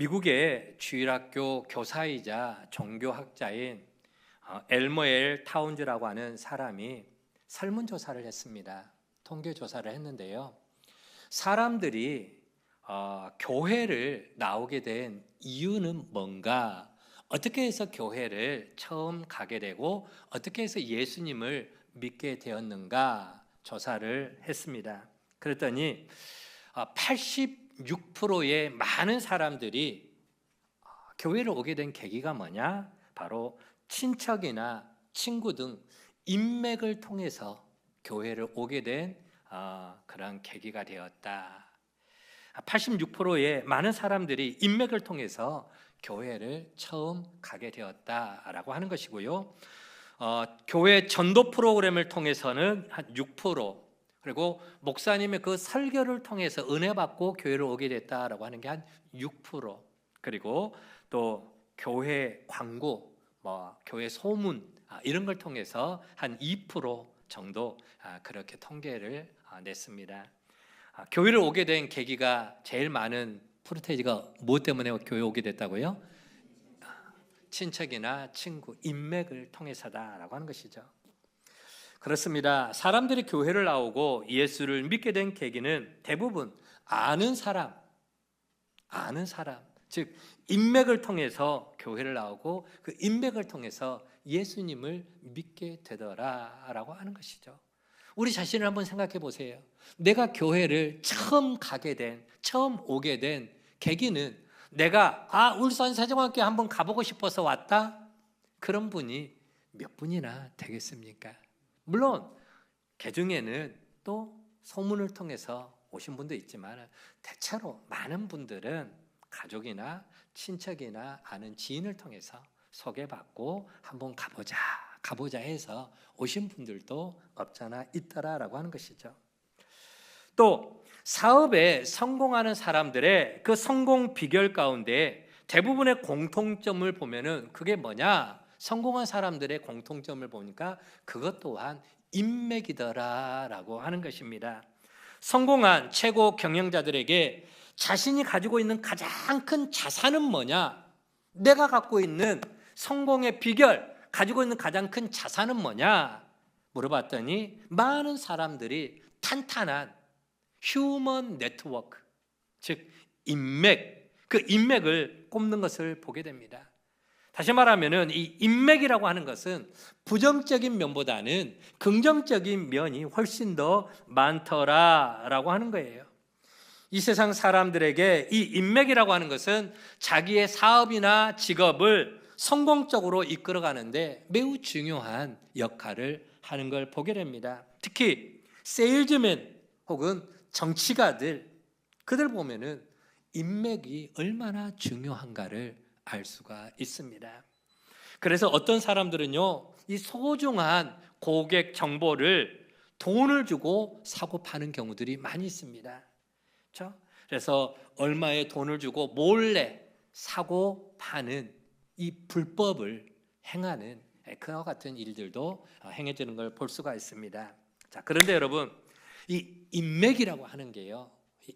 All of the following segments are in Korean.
미국의 주일학교 교사이자 종교학자인 엘머엘 타운즈라고 하는 사람이 설문조사를 했습니다. 통계조사를 했는데요. 사람들이 교회를 나오게 된 이유는 뭔가, 어떻게 해서 교회를 처음 가게 되고 어떻게 해서 예수님을 믿게 되었는가 조사를 했습니다. 그랬더니 86%의 많은 사람들이 교회를 오게 된 계기가 뭐냐? 바로 친척이나 친구 등 인맥을 통해서 교회를 오게 된 그런 계기가 되었다. 86%의 많은 사람들이 인맥을 통해서 교회를 처음 가게 되었다라고 하는 것이고요. 교회 전도 프로그램을 통해서는 한 6%, 그리고 목사님의 그 설교를 통해서 은혜 받고 교회를 오게 됐다라고 하는 게 한 6%, 그리고 또 교회 광고, 교회 소문 이런 걸 통해서 한 2% 정도 그렇게 통계를 냈습니다. 교회를 오게 된 계기가 제일 많은 프로테이지가 무엇 때문에 교회 오게 됐다고요? 친척이나 친구, 인맥을 통해서다라고 하는 것이죠. 그렇습니다. 사람들이 교회를 나오고 예수를 믿게 된 계기는 대부분 아는 사람, 즉 인맥을 통해서 교회를 나오고 그 인맥을 통해서 예수님을 믿게 되더라라고 하는 것이죠. 우리 자신을 한번 생각해 보세요. 내가 교회를 처음 오게 된 계기는 내가 울산 세종학교에 한번 가보고 싶어서 왔다? 그런 분이 몇 분이나 되겠습니까? 물론 개중에는 또 소문을 통해서 오신 분도 있지만 대체로 많은 분들은 가족이나 친척이나 아는 지인을 통해서 소개받고 한번 가보자 해서 오신 분들도 없잖아 있더라라고 하는 것이죠. 또 사업에 성공하는 사람들의 그 성공 비결 가운데 대부분의 공통점을 보면은 그게 뭐냐? 성공한 사람들의 공통점을 보니까 그것 또한 인맥이더라라고 하는 것입니다. 성공한 최고 경영자들에게 자신이 가지고 있는 가장 큰 자산은 뭐냐? 내가 갖고 있는 성공의 비결, 가지고 있는 가장 큰 자산은 뭐냐? 물어봤더니 많은 사람들이 탄탄한 휴먼 네트워크, 즉 인맥, 그 인맥을 꼽는 것을 보게 됩니다. 다시 말하면은 이 인맥이라고 하는 것은 부정적인 면보다는 긍정적인 면이 훨씬 더 많더라라고 하는 거예요. 이 세상 사람들에게 이 인맥이라고 하는 것은 자기의 사업이나 직업을 성공적으로 이끌어가는데 매우 중요한 역할을 하는 걸 보게 됩니다. 특히 세일즈맨 혹은 정치가들, 그들 보면은 인맥이 얼마나 중요한가를 알 수가 있습니다. 그래서 어떤 사람들은요, 이 소중한 고객 정보를 돈을 주고 사고 파는 경우들이 많이 있습니다. 그렇죠? 그래서 얼마의 돈을 주고 몰래 사고 파는 이 불법을 행하는 그와 같은 일들도 행해지는 걸 볼 수가 있습니다. 자, 그런데 여러분, 이 인맥이라고 하는 게요,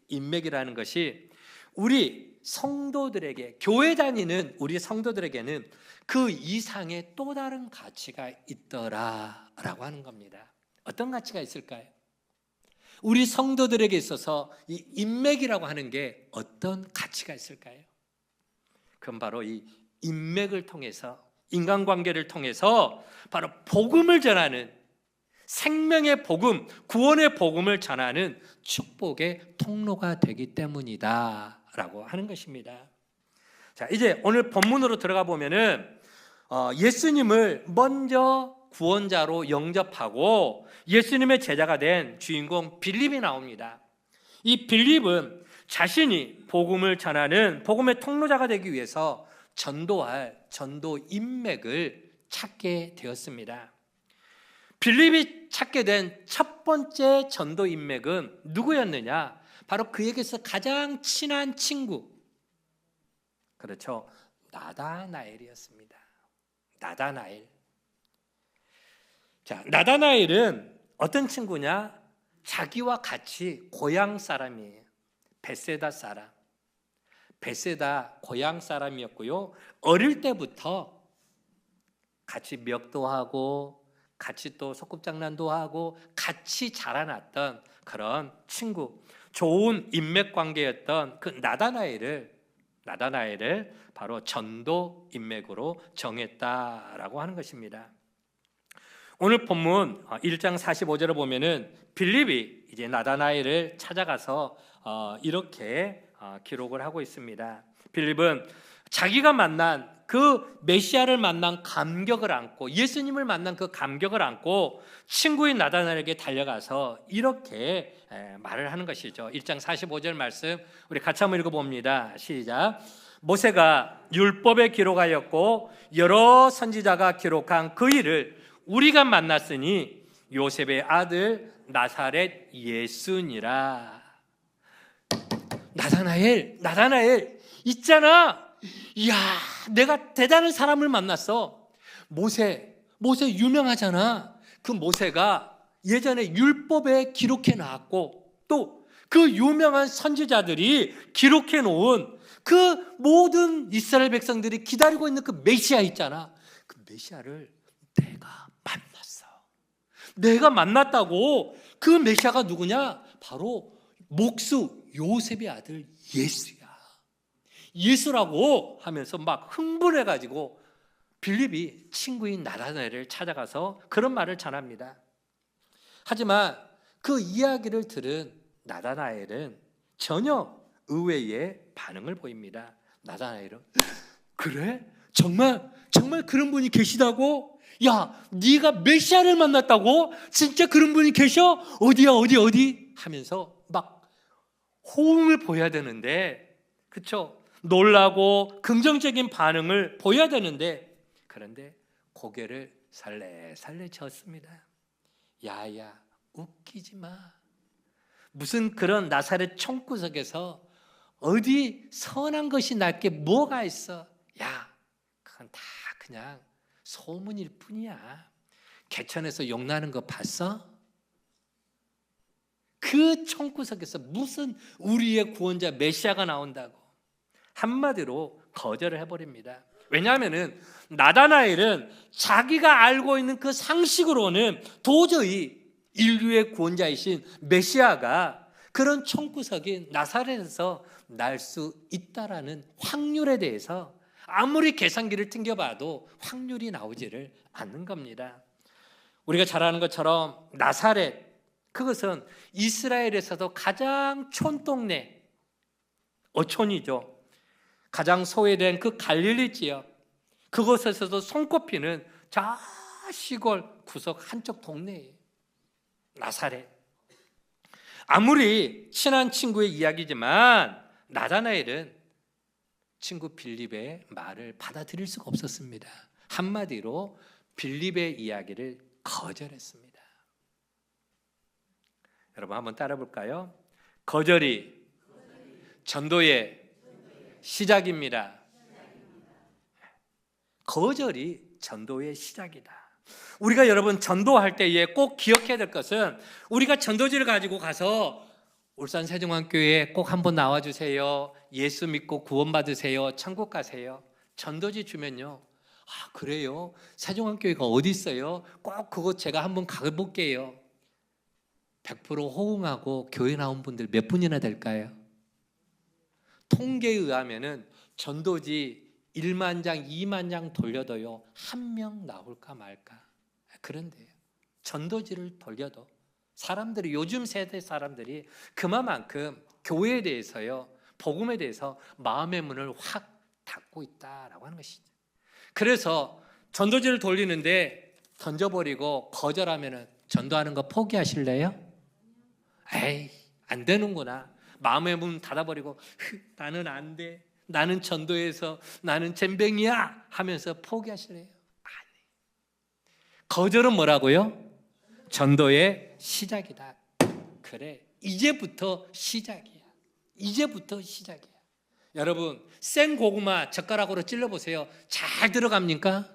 인맥이라는 것이 우리 성도들에게, 교회 다니는 우리 성도들에게는 그 이상의 또 다른 가치가 있더라라고 하는 겁니다. 어떤 가치가 있을까요? 우리 성도들에게 있어서 이 인맥이라고 하는 게 어떤 가치가 있을까요? 그건 바로 이 인맥을 통해서, 인간관계를 통해서 바로 복음을 전하는, 생명의 복음, 구원의 복음을 전하는 축복의 통로가 되기 때문이다 라고 하는 것입니다. 자, 이제 오늘 본문으로 들어가 보면은 예수님을 먼저 구원자로 영접하고 예수님의 제자가 된 주인공 빌립이 나옵니다. 이 빌립은 자신이 복음을 전하는 복음의 통로자가 되기 위해서 전도할 전도 인맥을 찾게 되었습니다. 빌립이 찾게 된 첫 번째 전도 인맥은 누구였느냐? 바로 그에게서 가장 친한 친구, 그렇죠, 나다나엘이었습니다. 나다나엘. 자, 나다나엘은 어떤 친구냐? 자기와 같이 고향 사람이에요. 베세다 사람. 베세다 고향 사람이었고요. 어릴 때부터 같이 멱도 하고 같이 또 소꿉장난도 하고 같이 자라났던 그런 친구, 좋은 인맥관계였던 그 나다나엘을 바로 전도 인맥으로 정했다라고 하는 것입니다. 오늘 본문 1장 45절을 보면은 빌립이 이제 나다나엘을 찾아가서 이렇게 기록을 하고 있습니다. 빌립은 자기가 만난 그 메시아를 만난 감격을 안고, 예수님을 만난 그 감격을 안고 친구인 나다나엘에게 달려가서 이렇게 말을 하는 것이죠. 1장 45절 말씀 우리 같이 한번 읽어봅니다. 시작. 모세가 율법에 기록하였고 여러 선지자가 기록한 그 일을 우리가 만났으니 요셉의 아들 나사렛 예수니라. 나다나엘 있잖아. 이야, 내가 대단한 사람을 만났어. 모세 유명하잖아. 그 모세가 예전에 율법에 기록해 놨고 또 그 유명한 선지자들이 기록해 놓은 그 모든 이스라엘 백성들이 기다리고 있는 그 메시아 있잖아. 그 메시아를 내가 만났어. 내가 만났다고. 그 메시아가 누구냐? 바로 목수 요셉의 아들 예수야. 예수라고 하면서 막 흥분해가지고 빌립이 친구인 나다나엘을 찾아가서 그런 말을 전합니다. 하지만 그 이야기를 들은 나다나엘은 전혀 의외의 반응을 보입니다. 나다나엘은 그래? 정말 그런 분이 계시다고? 야, 네가 메시아를 만났다고? 진짜 그런 분이 계셔? 어디야 어디? 하면서 막 호응을 보여야 되는데, 그렇죠? 놀라고 긍정적인 반응을 보여야 되는데, 그런데 고개를 살레살레 젓습니다. 야야, 웃기지 마. 무슨 그런 나사렛 총구석에서 어디 선한 것이 날 게 뭐가 있어? 야, 그건 다 그냥 소문일 뿐이야. 개천에서 욕나는 거 봤어? 그 총구석에서 무슨 우리의 구원자 메시아가 나온다고. 한마디로 거절을 해버립니다. 왜냐하면 나다나엘은 자기가 알고 있는 그 상식으로는 도저히 인류의 구원자이신 메시아가 그런 총구석인 나사렛에서 날 수 있다라는 확률에 대해서 아무리 계산기를 튕겨봐도 확률이 나오지를 않는 겁니다. 우리가 잘 아는 것처럼 나사렛, 그것은 이스라엘에서도 가장 촌동네, 어촌이죠. 가장 소외된 그 갈릴리 지역, 그곳에서도 손꼽히는 저 시골 구석 한쪽 동네예요. 나사렛. 아무리 친한 친구의 이야기지만 나다나엘은 친구 빌립의 말을 받아들일 수가 없었습니다. 한마디로 빌립의 이야기를 거절했습니다. 여러분 한번 따라 볼까요? 거절이 전도의 시작입니다. 거절이 전도의 시작이다. 우리가 여러분 전도할 때에 꼭 기억해야 될 것은, 우리가 전도지를 가지고 가서 울산 세종환교회에 꼭 한번 나와주세요, 예수 믿고 구원받으세요, 천국 가세요, 전도지 주면요, 아 그래요? 세종환교회가 어디 있어요? 꼭 그곳 제가 한번 가볼게요. 100% 호응하고 교회 나온 분들 몇 분이나 될까요? 통계에 의하면은 전도지 1만 장, 2만 장 돌려도요, 한 명 나올까 말까. 그런데요, 전도지를 돌려도 사람들이, 요즘 세대 사람들이 그만큼 교회에 대해서요, 복음에 대해서 마음의 문을 확 닫고 있다라고 하는 것이죠. 그래서 전도지를 돌리는데 던져버리고 거절하면은 전도하는 거 포기하실래요? 에이, 안 되는구나. 마음의 문 닫아버리고 나는 안 돼, 나는 전도해서 나는 잼뱅이야 하면서 포기하실래요? 아니. 거절은 뭐라고요? 전도의 시작이다. 그래, 이제부터 시작이야. 이제부터 시작이야. 여러분, 생고구마 젓가락으로 찔러보세요. 잘 들어갑니까?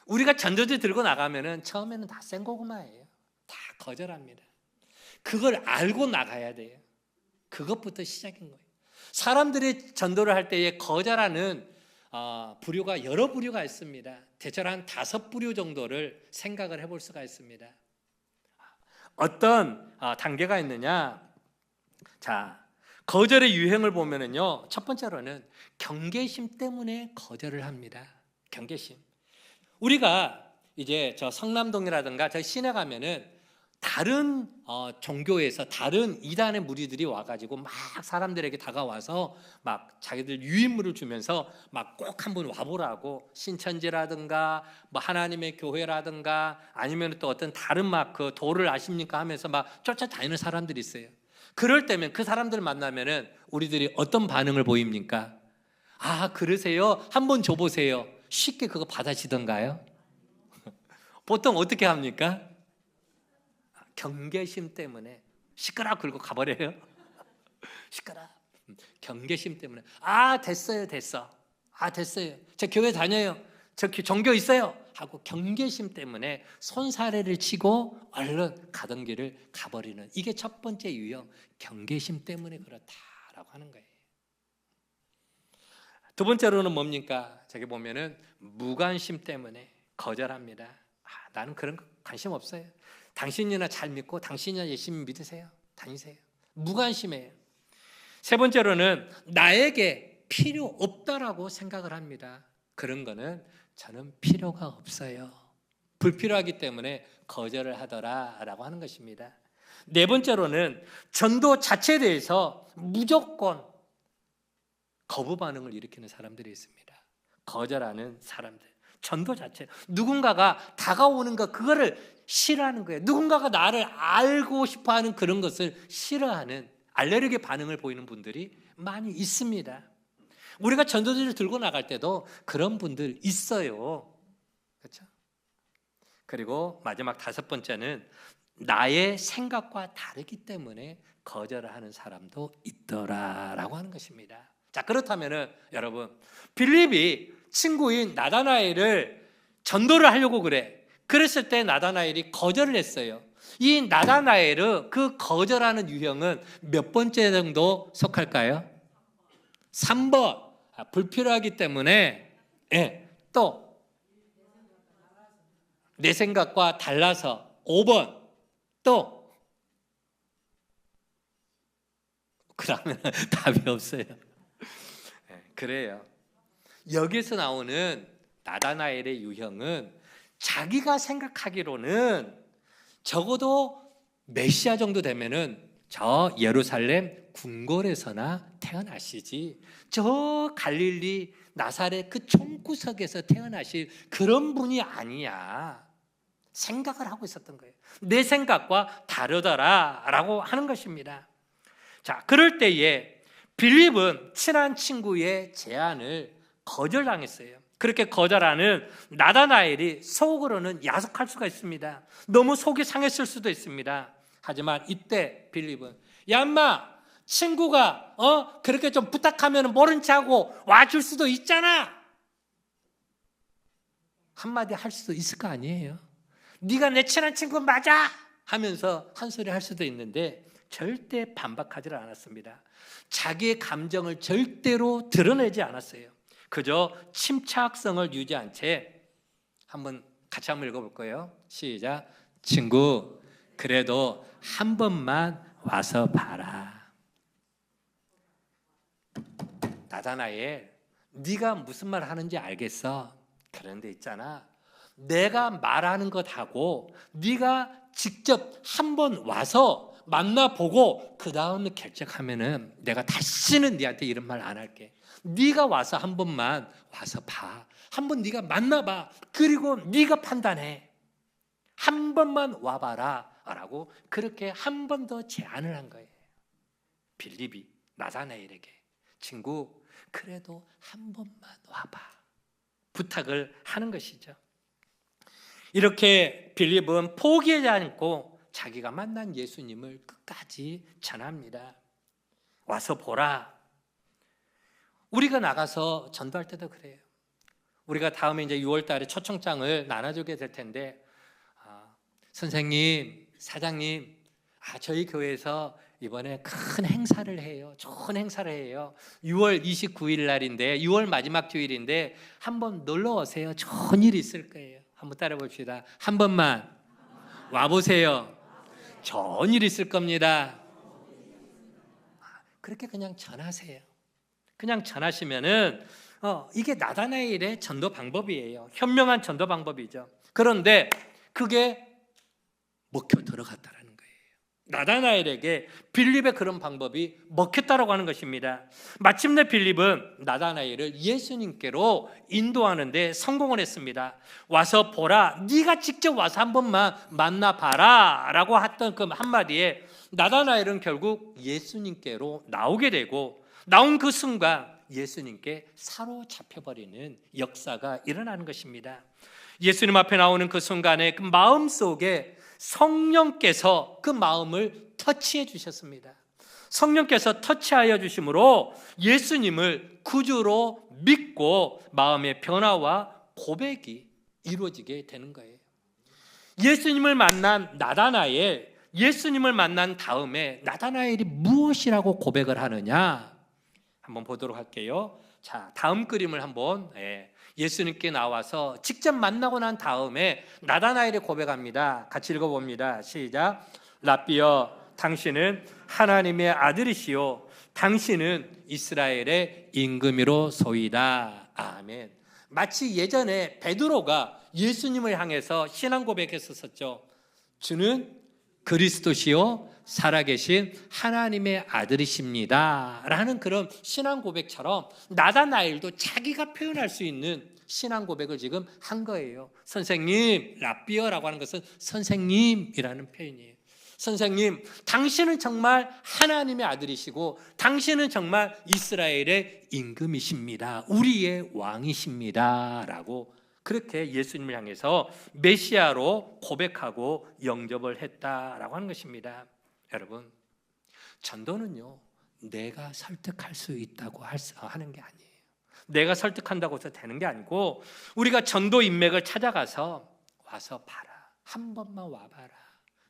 우리가 전도지 들고 나가면은 처음에는 다 생고구마예요. 다 거절합니다. 그걸 알고 나가야 돼요. 그것부터 시작인 거예요. 사람들이 전도를 할 때에 거절하는 부류가 여러 부류가 있습니다. 대체로 한 5부류 정도를 생각을 해볼 수가 있습니다. 어떤 단계가 있느냐? 자, 거절의 유형을 보면은요, 첫 번째로는 경계심 때문에 거절을 합니다. 경계심. 우리가 이제 저 성남동이라든가 저 시내 가면은 다른 종교에서 다른 이단의 무리들이 와가지고 막 사람들에게 다가와서 막 자기들 유인물을 주면서 막 꼭 한번 와보라고, 신천지라든가 뭐 하나님의 교회라든가 아니면 또 어떤 다른 막 그 도를 아십니까 하면서 막 쫓아다니는 사람들이 있어요. 그럴 때면 그 사람들 만나면은 우리들이 어떤 반응을 보입니까? 아, 그러세요? 한번 줘보세요. 쉽게 그거 받아지던가요? 보통 어떻게 합니까? 경계심 때문에 시끄러 긁고 가버려요. 시끄러. 경계심 때문에 됐어요. 됐어요. 저 교회 다녀요. 저 종교 있어요. 하고 경계심 때문에 손사래를 치고 얼른 가던 길을 가버리는, 이게 첫 번째 유형, 경계심 때문에 그렇다라고 하는 거예요. 두 번째로는 뭡니까? 저기 보면은 무관심 때문에 거절합니다. 나는 그런 거 관심 없어요. 당신이나 잘 믿고 당신이나 열심히 믿으세요. 다니세요. 무관심해요. 세 번째로는 나에게 필요 없다라고 생각을 합니다. 그런 거는 저는 필요가 없어요. 불필요하기 때문에 거절을 하더라라고 하는 것입니다. 네 번째로는 전도 자체에 대해서 무조건 거부 반응을 일으키는 사람들이 있습니다. 거절하는 사람들. 전도 자체, 누군가가 다가오는 것, 그거를 싫어하는 거예요. 누군가가 나를 알고 싶어하는 그런 것을 싫어하는 알레르기 반응을 보이는 분들이 많이 있습니다. 우리가 전도지를 들고 나갈 때도 그런 분들 있어요. 그렇죠? 그리고 마지막 다섯 번째는 나의 생각과 다르기 때문에 거절을 하는 사람도 있더라라고 하는 것입니다. 자, 그렇다면은 여러분, 빌립이 친구인 나다나엘을 전도를 하려고 그래. 그랬을 때 나다나엘이 거절을 했어요. 이 나다나엘은 그 거절하는 유형은 몇 번째 정도 속할까요? 3번. 불필요하기 때문에. 또 내 생각과 달라서. 5번. 또 그러면 답이 없어요. 그래요. 여기서 나오는 나다나엘의 유형은 자기가 생각하기로는 적어도 메시아 정도 되면은 저 예루살렘 궁궐에서나 태어나시지, 저 갈릴리 나사렛 그 총구석에서 태어나실 그런 분이 아니야 생각을 하고 있었던 거예요. 내 생각과 다르더라라고 하는 것입니다. 자, 그럴 때에 빌립은 친한 친구의 제안을 거절당했어요. 그렇게 거절하는 나다나엘이 속으로는 야속할 수가 있습니다. 너무 속이 상했을 수도 있습니다. 하지만 이때 빌립은, 야 인마, 친구가 그렇게 좀 부탁하면 모른 척하고 와줄 수도 있잖아, 한마디 할 수도 있을 거 아니에요. 네가 내 친한 친구 맞아 하면서 한 소리 할 수도 있는데 절대 반박하지 않았습니다. 자기의 감정을 절대로 드러내지 않았어요. 그저 침착성을 유지한 채, 같이 한번 읽어볼 거예요. 시작. 친구, 그래도 한 번만 와서 봐라. 나다나엘, 네가 무슨 말 하는지 알겠어. 그런데 있잖아, 내가 말하는 것하고 네가 직접 한번 와서 만나보고 그 다음에 결정하면은 내가 다시는 네한테 이런 말 안 할게. 네가 와서 한 번만 와서 봐. 한번 네가 만나봐. 그리고 네가 판단해. 한 번만 와봐라 라고 그렇게 한 번 더 제안을 한 거예요. 빌립이 나다나엘에게, 친구, 그래도 한 번만 와봐, 부탁을 하는 것이죠. 이렇게 빌립은 포기하지 않고 자기가 만난 예수님을 끝까지 전합니다. 와서 보라. 우리가 나가서 전도할 때도 그래요. 우리가 다음에 이제 6월 달에 초청장을 나눠주게 될 텐데, 선생님, 사장님, 저희 교회에서 이번에 큰 행사를 해요. 좋은 행사를 해요. 6월 29일 날인데 6월 마지막 주일인데 한번 놀러 오세요. 좋은 일이 있을 거예요. 한번 따라 봅시다. 한 번만 와보세요. 좋은 일이 있을 겁니다. 그렇게 그냥 전하세요. 그냥 전하시면은 이게 나다나엘의 전도 방법이에요. 현명한 전도 방법이죠. 그런데 그게 먹혀 들어갔다라는 거예요. 나다나엘에게 빌립의 그런 방법이 먹혔다라고 하는 것입니다. 마침내 빌립은 나다나엘을 예수님께로 인도하는데 성공을 했습니다. 와서 보라, 네가 직접 와서 한 번만 만나봐라 라고 했던 그 한마디에 나다나엘은 결국 예수님께로 나오게 되고, 나온 그 순간 예수님께 사로잡혀버리는 역사가 일어나는 것입니다. 예수님 앞에 나오는 그 순간에 그 마음속에 성령께서 그 마음을 터치해 주셨습니다. 성령께서 터치하여 주심으로 예수님을 구주로 믿고 마음의 변화와 고백이 이루어지게 되는 거예요. 예수님을 만난 나다나엘, 예수님을 만난 다음에 나다나엘이 무엇이라고 고백을 하느냐 한번 보도록 할게요. 자, 다음 그림을 한번 예수님께 나와서 직접 만나고 난 다음에 나다나엘이 고백합니다. 같이 읽어봅니다. 시작. 랍비여, 당신은 하나님의 아들이시요 당신은 이스라엘의 임금이로소이다. 아멘. 마치 예전에 베드로가 예수님을 향해서 신앙 고백했었죠. 주는 그리스도시요 살아계신 하나님의 아들이십니다 라는 그런 신앙 고백처럼 나다나엘도 자기가 표현할 수 있는 신앙 고백을 지금 한 거예요. 선생님, 랍비어라고 하는 것은 선생님이라는 표현이에요. 선생님, 당신은 정말 하나님의 아들이시고 당신은 정말 이스라엘의 임금이십니다. 우리의 왕이십니다 라고 그렇게 예수님을 향해서 메시아로 고백하고 영접을 했다라고 하는 것입니다. 여러분, 전도는요, 내가 설득할 수 있다고 하는 게 아니에요. 내가 설득한다고 해서 되는 게 아니고, 우리가 전도 인맥을 찾아가서 와서 봐라, 한 번만 와봐라,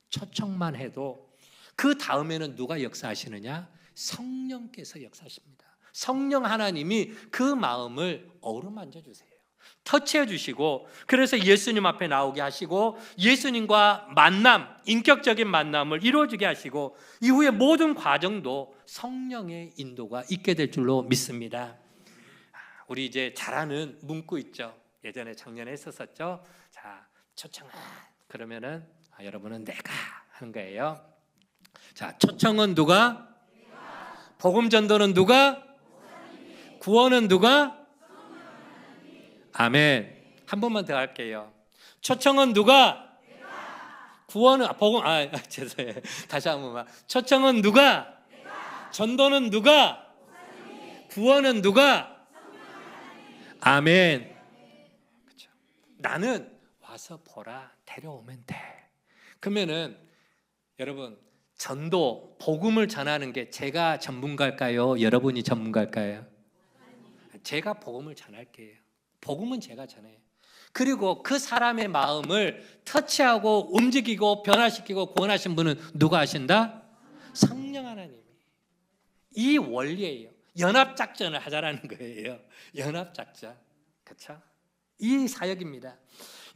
초청만 해도 그 다음에는 누가 역사하시느냐? 성령께서 역사하십니다. 성령 하나님이 그 마음을 어루만져 주세요. 터치해 주시고, 그래서 예수님 앞에 나오게 하시고 예수님과 만남, 인격적인 만남을 이루어지게 하시고 이후에 모든 과정도 성령의 인도가 있게 될 줄로 믿습니다. 우리 이제 잘 아는 문구 있죠. 예전에 작년에 했었죠. 자, 초청한 그러면은 여러분은 내가 하는 거예요. 자, 초청은 누가? 복음 전도는 누가? 구원은 누가? 아멘. 한 번만 더 할게요. 초청은 누가? 구원은 복음 죄송해요. 다시 한 번만. 초청은 누가? 전도는 누가? 구원은 누가? 아멘. 그렇죠. 나는 와서 보라, 데려오면 돼. 그러면은 여러분, 전도, 복음을 전하는 게 제가 전문가일까요? 여러분이 전문가일까요? 제가 복음을 전할게요. 복음은 제가 전해요. 그리고 그 사람의 마음을 터치하고 움직이고 변화시키고 구원하신 분은 누가 하신다? 성령 하나님이. 이 원리예요. 연합작전을 하자라는 거예요. 연합작전. 그렇죠? 이 사역입니다.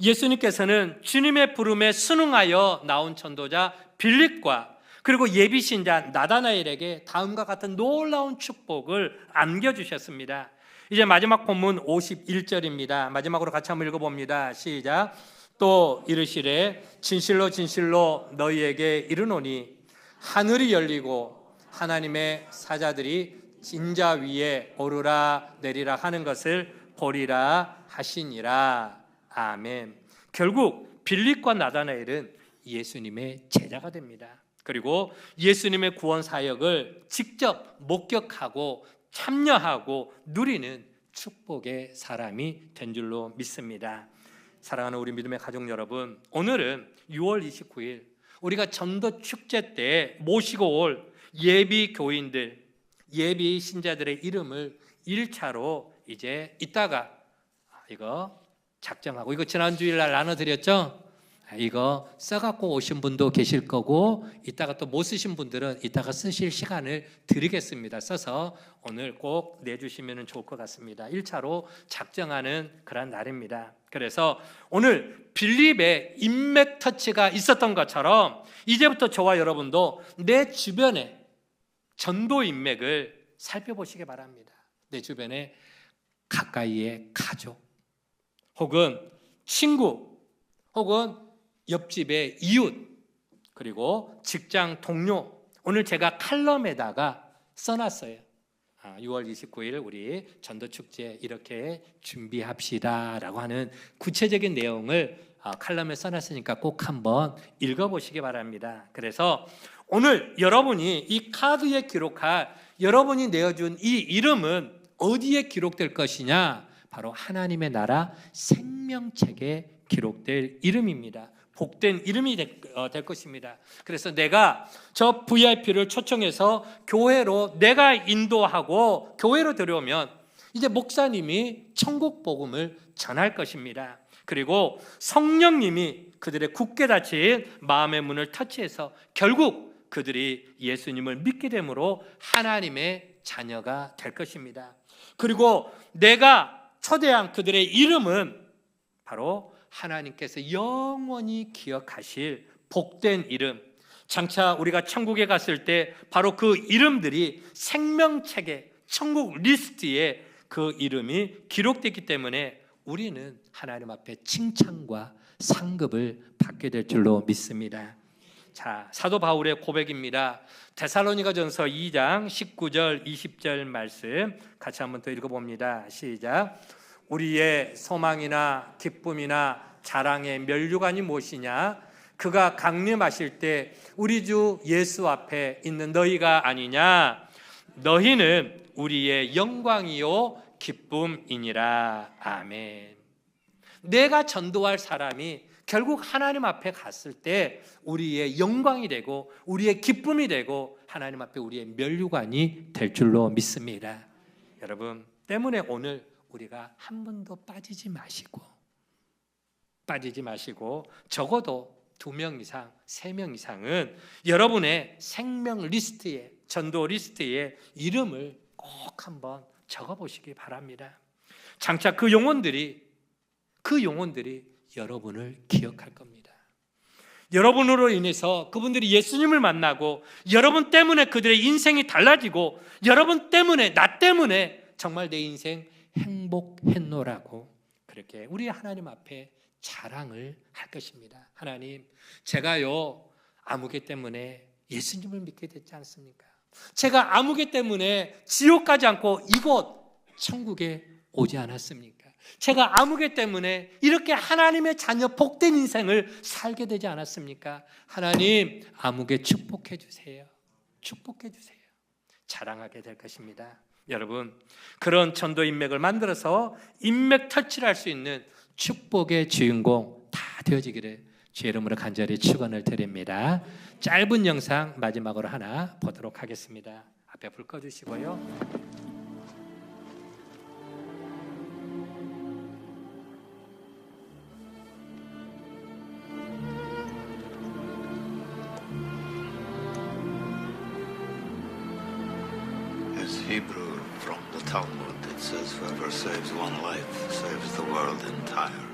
예수님께서는 주님의 부름에 순응하여 나온 전도자 빌립과 그리고 예비신자 나다나엘에게 다음과 같은 놀라운 축복을 안겨주셨습니다. 이제 마지막 본문 51절입니다. 마지막으로 같이 한번 읽어봅니다. 시작. 또 이르시되 진실로 진실로 너희에게 이르노니 하늘이 열리고 하나님의 사자들이 진자 위에 오르라 내리라 하는 것을 보리라 하시니라. 아멘. 결국 빌립과 나다나엘은 예수님의 제자가 됩니다. 그리고 예수님의 구원 사역을 직접 목격하고 참여하고 누리는 축복의 사람이 된 줄로 믿습니다. 사랑하는 우리 믿음의 가족 여러분, 오늘은 6월 29일 우리가 전도 축제 때 모시고 올 예비 교인들, 예비 신자들의 이름을 1차로 이제 이따가 이거 작정하고, 이거 지난 주일 날 나눠드렸죠? 이거 써갖고 오신 분도 계실 거고 이따가 또 못 쓰신 분들은 이따가 쓰실 시간을 드리겠습니다. 써서 오늘 꼭 내주시면 좋을 것 같습니다. 1차로 작정하는 그런 날입니다. 그래서 오늘 빌립의 인맥 터치가 있었던 것처럼 이제부터 저와 여러분도 내 주변에 전도 인맥을 살펴보시기 바랍니다. 내 주변에 가까이의 가족 혹은 친구 혹은 옆집의 이웃 그리고 직장 동료 오늘 제가 칼럼에다가 써놨어요. 6월 29일 우리 전도축제 이렇게 준비합시다 라고 하는 구체적인 내용을 칼럼에 써놨으니까 꼭 한번 읽어보시기 바랍니다. 그래서 오늘 여러분이 이 카드에 기록할 여러분이 내어준 이 이름은 어디에 기록될 것이냐? 바로 하나님의 나라 생명책에 기록될 이름입니다. 복된 이름이 될 것입니다. 그래서 내가 저 VIP를 초청해서 교회로 내가 인도하고 교회로 들여오면 이제 목사님이 천국 복음을 전할 것입니다. 그리고 성령님이 그들의 굳게 닫힌 마음의 문을 터치해서 결국 그들이 예수님을 믿게 됨으로 하나님의 자녀가 될 것입니다. 그리고 내가 초대한 그들의 이름은 바로 하나님께서 영원히 기억하실 복된 이름, 장차 우리가 천국에 갔을 때 바로 그 이름들이 생명책에 천국 리스트에 그 이름이 기록됐기 때문에 우리는 하나님 앞에 칭찬과 상급을 받게 될 줄로 믿습니다. 자, 사도 바울의 고백입니다. 데살로니가전서 2장 19절 20절 말씀 같이 한번 더 읽어봅니다. 시작. 우리의 소망이나 기쁨이나 자랑의 면류관이 무엇이냐? 그가 강림하실 때 우리 주 예수 앞에 있는 너희가 아니냐? 너희는 우리의 영광이요 기쁨이니라. 아멘. 내가 전도할 사람이 결국 하나님 앞에 갔을 때 우리의 영광이 되고 우리의 기쁨이 되고 하나님 앞에 우리의 면류관이 될 줄로 믿습니다. 여러분 때문에 오늘 우리가 한 번도 빠지지 마시고 적어도 2명 이상, 3명 이상은 여러분의 생명 리스트에 전도 리스트에 이름을 꼭 한번 적어보시기 바랍니다. 장차 그 영혼들이 여러분을 기억할 겁니다. 여러분으로 인해서 그분들이 예수님을 만나고 여러분 때문에 그들의 인생이 달라지고 여러분 때문에 나 때문에 정말 내 인생 행복했노라고 그렇게 우리 하나님 앞에 자랑을 할 것입니다. 하나님, 제가요 아무개 때문에 예수님을 믿게 됐지 않습니까? 제가 아무개 때문에 지옥 가지 않고 이곳 천국에 오지 않았습니까? 제가 아무개 때문에 이렇게 하나님의 자녀 복된 인생을 살게 되지 않았습니까? 하나님, 아무개 축복해 주세요. 축복해 주세요. 자랑하게 될 것입니다. 여러분, 그런 전도 인맥을 만들어서 인맥 터치를 할 수 있는 축복의 주인공 다 되어지기를 주의 이름으로 간절히 축원을 드립니다. 짧은 영상 마지막으로 하나 보도록 하겠습니다. 앞에 불 꺼주시고요. Hebrew from the Talmud. It says, whoever saves one life saves the world entire.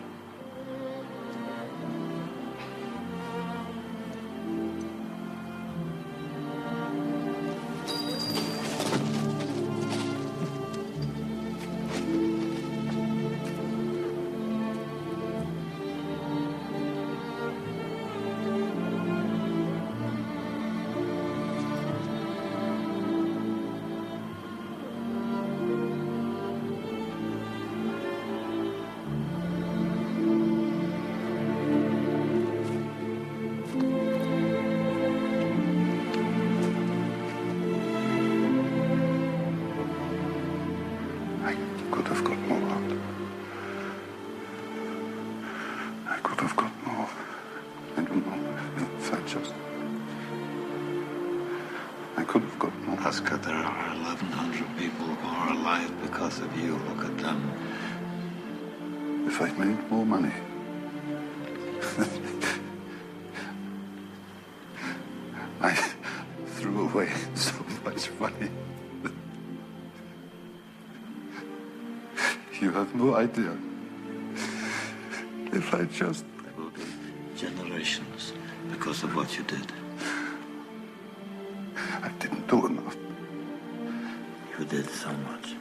Alaska, there are 1,100 people who are alive because of you. Look at them. If I'd made more money, You have no idea. If I just... There will be generations because of what you did. I didn't do enough. You did so much.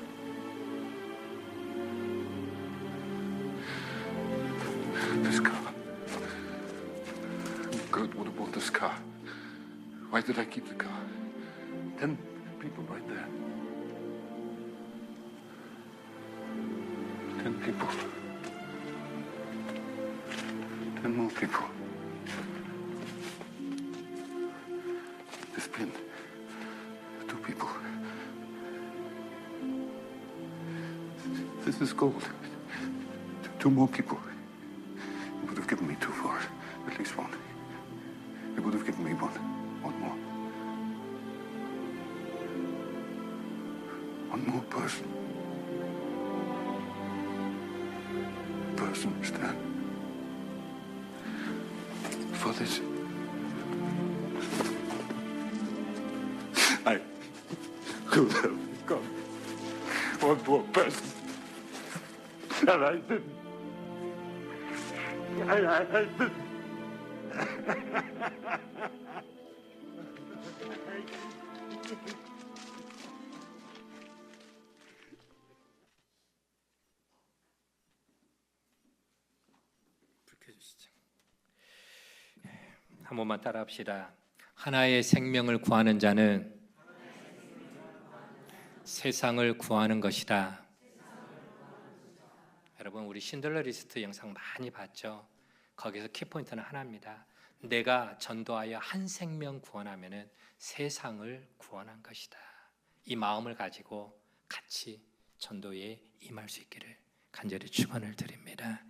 This car. Kurt would have bought this car. Why did I keep the car? 10 people right there. 10 people. 10 more people. This pin. 2 people. This is gold. 2 more people. It would have given me 2 for it. At least 1. It would have given me 1. 1 more. 1 more person. Person, Stan. For this. I could have become 1 more person. And I didn't. I didn't. 불 켜주시죠. 한 번만 따라합시다. 하나의 생명을 구하는 자는 세상을 구하는 것이다. 여러분, 우리 신들러 리스트 영상 많이 봤죠? 거기서 키포인트는 하나입니다. 내가 전도하여 한 생명 구원하면은 세상을 구원한 것이다. 이 마음을 가지고 같이 전도에 임할 수 있기를 간절히 축원을 드립니다.